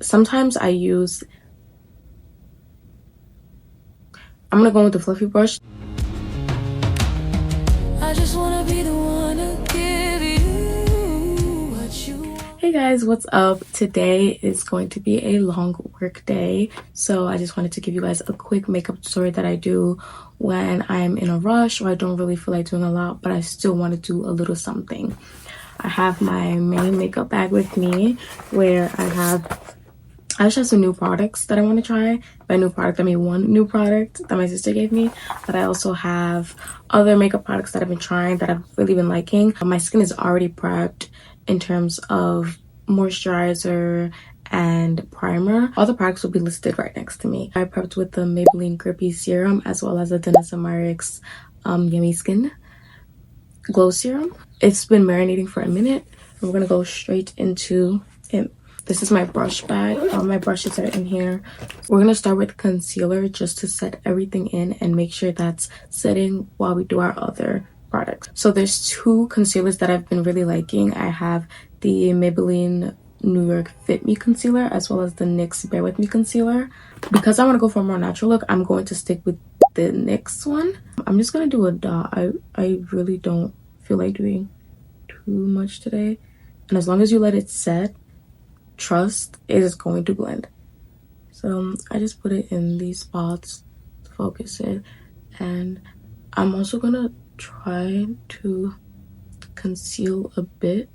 sometimes I'm gonna go with the fluffy brush. I just wanna be the one to give you what you want. Hey guys, what's up? Today is going to be a long work day, so I just wanted to give you guys a quick makeup tutorial that I do when I'm in a rush or I don't really feel like doing a lot, but I still want to do a little something. I have my main makeup bag with me where I just have some new products that I want to try. By new product, I mean one new product that my sister gave me, but I also have other makeup products that I've been trying that I've really been liking. My skin is already prepped in terms of moisturizer and primer. All the products will be listed right next to me. I prepped with the Maybelline Grippy Serum as well as the Danessa Myricks Yummy Skin Glow Serum. It's been marinating for a minute. We're gonna go straight into it. This is my brush bag. All my brushes are in here. We're gonna start with concealer just to set everything in and make sure that's setting while we do our other products. So there's two concealers that I've been really liking. I have the Maybelline New York Fit Me concealer as well as the NYX Bare With Me concealer. Because I want to go for a more natural look, I'm going to stick with the NYX one. I'm just gonna do a dot. I really don't feel like doing too much today, and as long as you let it set, trust it is going to blend. So I just put it in these spots to focus it, and I'm also gonna try to conceal a bit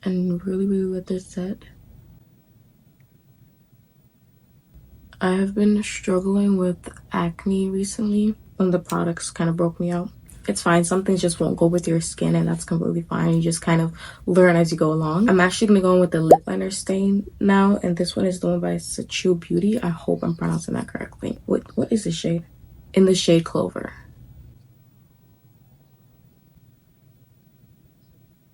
and really let this set. I have been struggling with acne recently when the products kind of broke me out. It's fine, some things just won't go with your skin, and that's completely fine. You just kind of learn as you go along. I'm actually gonna go in with the lip liner stain now, and this one is the one by Sachu Beauty. I hope I'm pronouncing that correctly. What is the shade? In the shade Clover.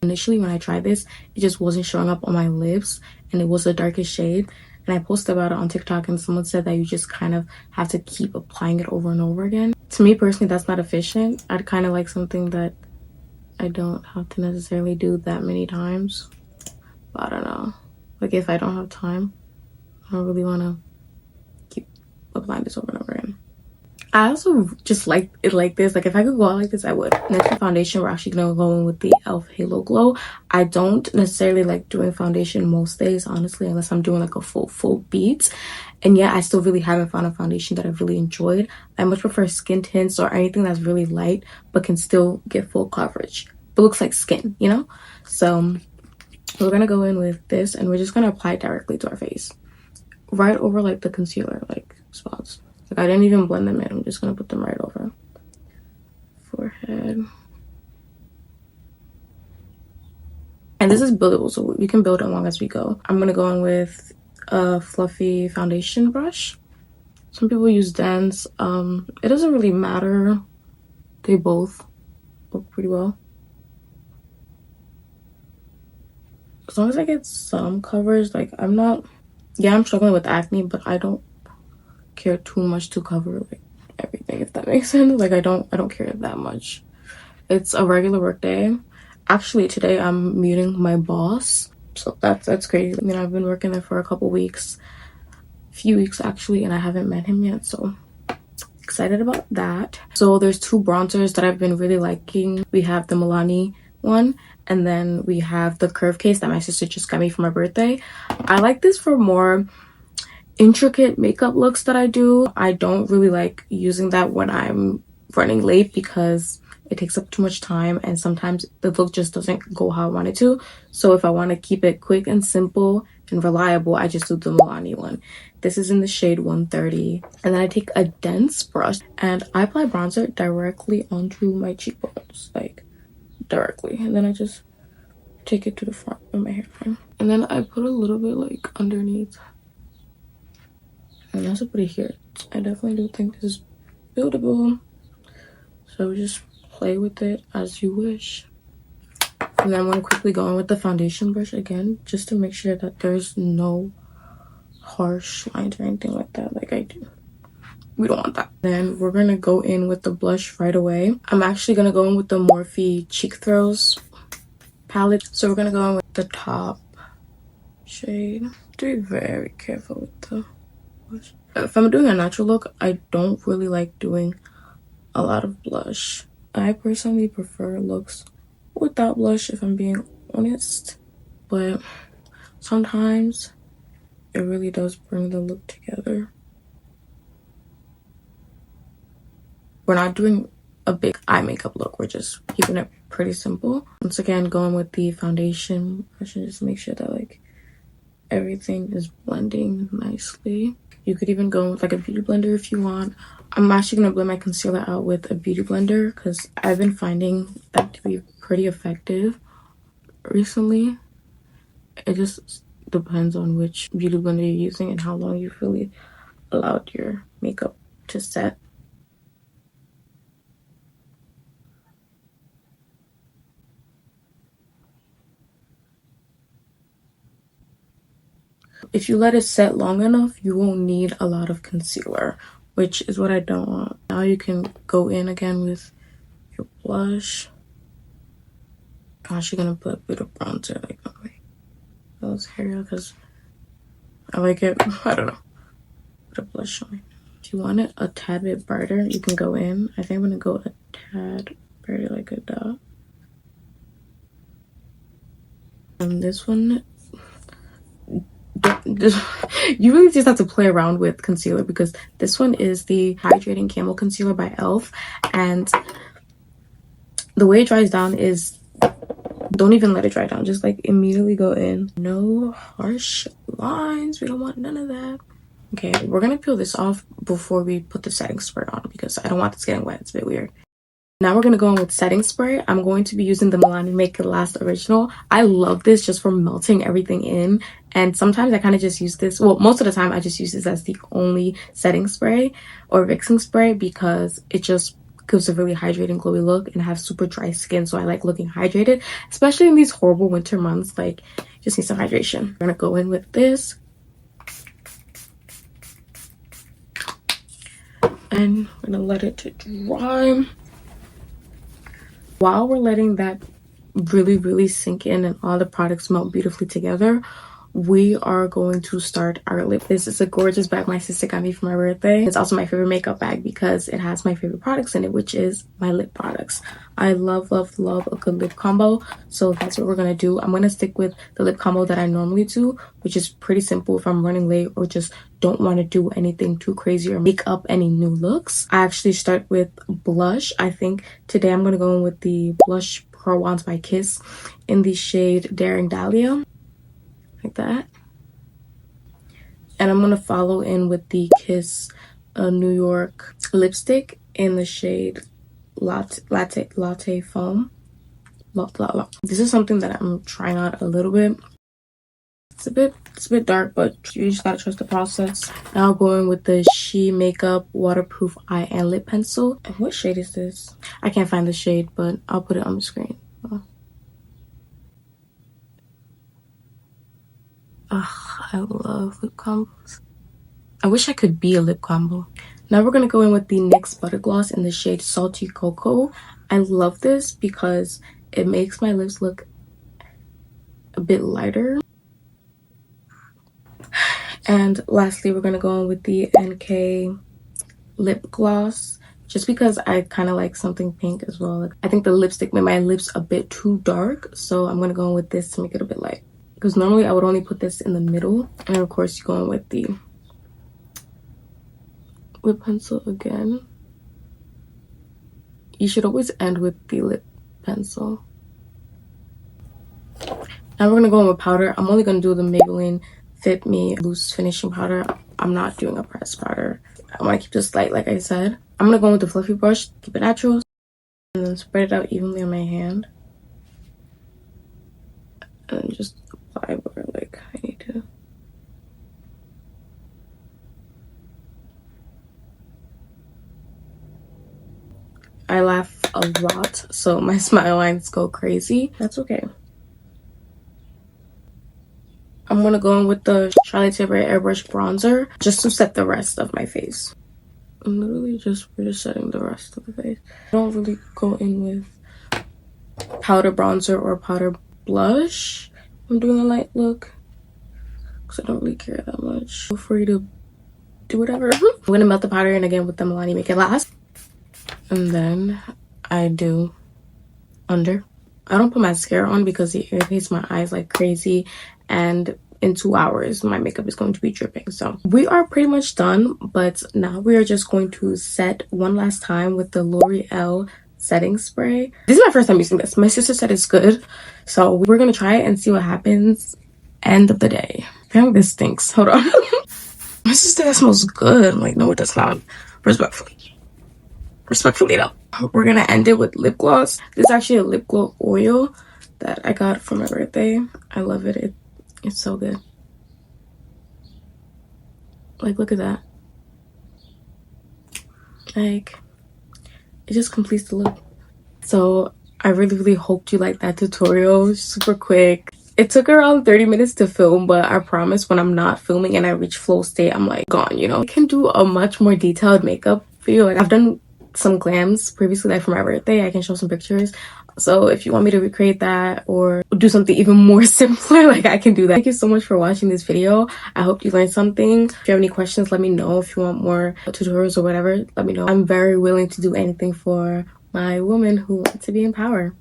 Initially when I tried this, it just wasn't showing up on my lips, and it was the darkest shade. And I posted about it on TikTok, and someone said that you just kind of have to keep applying it over and over again. To me personally, that's not efficient. I'd kind of like something that I don't have to necessarily do that many times. But I don't know. Like if I don't have time, I don't really want to keep applying this over and over again. I also just like it like this. Like if I could go out like this, I would. Next for foundation, we're actually gonna go in with the e.l.f. Halo Glow. I don't necessarily like doing foundation most days, honestly, unless I'm doing like a full beat. And yet I still really haven't found a foundation that I've really enjoyed. I much prefer skin tints or anything that's really light but can still get full coverage but looks like skin, you know. So we're gonna go in with this, and we're just gonna apply it directly to our face, right over like the concealer like spots. Like I didn't even blend them in. I'm just gonna put them right over forehead. And this is buildable, so we can build it along as we go. I'm gonna go in with a fluffy foundation brush. Some people use Dance. It doesn't really matter. They both look pretty well. As long as I get some coverage, like I'm struggling with acne, but I don't care too much to cover like everything, if that makes sense. Like I don't care that much. It's a regular work day. Actually today I'm meeting my boss, so that's crazy. I mean, I've been working there for a few weeks actually, and I haven't met him yet, so excited about that. So there's two bronzers that I've been really liking. We have the Milani one, and then we have the Curve Case that my sister just got me for my birthday. I like this for more intricate makeup looks that I do. I don't really like using that when I'm running late because it takes up too much time, and sometimes the look just doesn't go how I want it to. So if I want to keep it quick and simple and reliable, I just do the Milani one. This is in the shade 130, and then I take a dense brush and I apply bronzer directly onto my cheekbones, like directly, and then I just take it to the front of my hairline, and then I put a little bit like underneath, and I also put it here. I definitely do think this is buildable, so just play with it as you wish. And then I'm going to quickly go in with the foundation brush again, just to make sure that there's no harsh lines or anything like that like I do. We don't want that. Then we're going to go in with the blush right away. I'm actually going to go in with the Morphe Cheek Throws palette. So we're going to go in with the top shade. To be very careful with the blush. If I'm doing a natural look, I don't really like doing a lot of blush. I personally prefer looks without blush, if I'm being honest, but sometimes it really does bring the look together. We're not doing a big eye makeup look, we're just keeping it pretty simple. Once again, going with the foundation brush and just make sure that like everything is blending nicely. You could even go with like a beauty blender if you want. I'm actually gonna blend my concealer out with a beauty blender because I've been finding that to be pretty effective recently. It just depends on which beauty blender you're using and how long you've really allowed your makeup to set. If you let it set long enough, you won't need a lot of concealer, which is what I don't want. Now you can go in again with your blush. I'm actually gonna put a bit of bronzer like on my nose area because I like it. I don't know. Put a blush on. If you want it a tad bit brighter, you can go in. I think I'm gonna go a tad brighter, like a dot. And this one, you really just have to play around with concealer because this one is the Hydrating Camo Concealer by e.l.f. And the way it dries down is, don't even let it dry down, just like immediately go in. No harsh lines, we don't want none of that. Okay, we're gonna peel this off before we put the setting spray on because I don't want this getting wet. It's a bit weird. Now we're gonna go in with setting spray. I'm going to be using the Milani Make It Last Original. I love this just for melting everything in, and sometimes I kind of just use this, well, most of the time I just use this as the only setting spray or fixing spray because it just gives a really hydrating, glowy look, and I have super dry skin, so I like looking hydrated, especially in these horrible winter months. Like, just need some hydration. We're gonna go in with this, and we're gonna let it to dry. While we're letting that really sink in and all the products melt beautifully together, we are going to start our lip. This is a gorgeous bag my sister got me for my birthday. It's also my favorite makeup bag because it has my favorite products in it, which is my lip products. I love a good lip combo, so that's what we're gonna do. I'm gonna stick with the lip combo that I normally do, which is pretty simple if I'm running late or just don't want to do anything too crazy or make up any new looks. I actually start with blush. I think today I'm gonna go in with the blush Pearl Wands by Kiss in the shade Daring Dahlia, like that. And I'm gonna follow in with the Kiss New York lipstick in the shade Latte Foam. This is something that I'm trying out a little bit. It's a bit dark, but you just gotta trust the process. Now going with the She Makeup Waterproof Eye and Lip Pencil. And what shade is this? I can't find the shade, but I'll put it on the screen. I love lip combos. I wish I could be a lip combo. Now we're gonna go in with the NYX Butter Gloss in the shade Salty Cocoa. I love this because it makes my lips look a bit lighter. And lastly, we're gonna go in with the NK Lip Gloss just because I kind of like something pink as well. Like, I think the lipstick made my lips a bit too dark, so I'm gonna go in with this to make it a bit light. Because normally I would only put this in the middle, and of course you go in with the lip pencil again. You should always end with the lip pencil. Now we're gonna go in with powder. I'm only gonna do the Maybelline Fit Me Loose Finishing Powder. I'm not doing a pressed powder. I want to keep this light, like I said. I'm gonna go in with the fluffy brush, keep it natural, and then spread it out evenly on my hand. And just apply where like I need to. I laugh a lot, so my smile lines go crazy. That's okay. I'm gonna go in with the Charlotte Tilbury Airbrush Bronzer just to set the rest of my face. I'm literally just setting the rest of the face. I don't really go in with powder bronzer or powder blush. I'm doing a light look. because I don't really care that much. Feel free to do whatever. I'm gonna melt the powder in again with the Milani Make It Last. And then I do under. I don't put mascara on because it irritates my eyes like crazy, and in 2 hours my makeup is going to be dripping. So we are pretty much done, but now we are just going to set one last time with the L'Oreal setting spray. This is my first time using this. My sister said it's good, so we're gonna try it and see what happens. End of the day. Apparently this stinks. Hold on. My sister, that smells good. I'm like, no, it does not. Respectfully though. We're gonna end it with lip gloss. This is actually a lip gloss oil that I got for my birthday. I love it. It's so good. Like, look at that. Like, it just completes the look. So I really hoped you liked that tutorial. Super quick. It took around 30 minutes to film, but I promise when I'm not filming and I reach flow state, I'm like gone, you know. I can do a much more detailed makeup video. Like, I've done some glams previously, like for my birthday. I can show some pictures. So if you want me to recreate that or do something even more simpler, like, I can do that. Thank you so much for watching this video. I hope you learned something. If you have any questions, let me know. If you want more tutorials or whatever, let me know. I'm very willing to do anything for my women who want to be in power.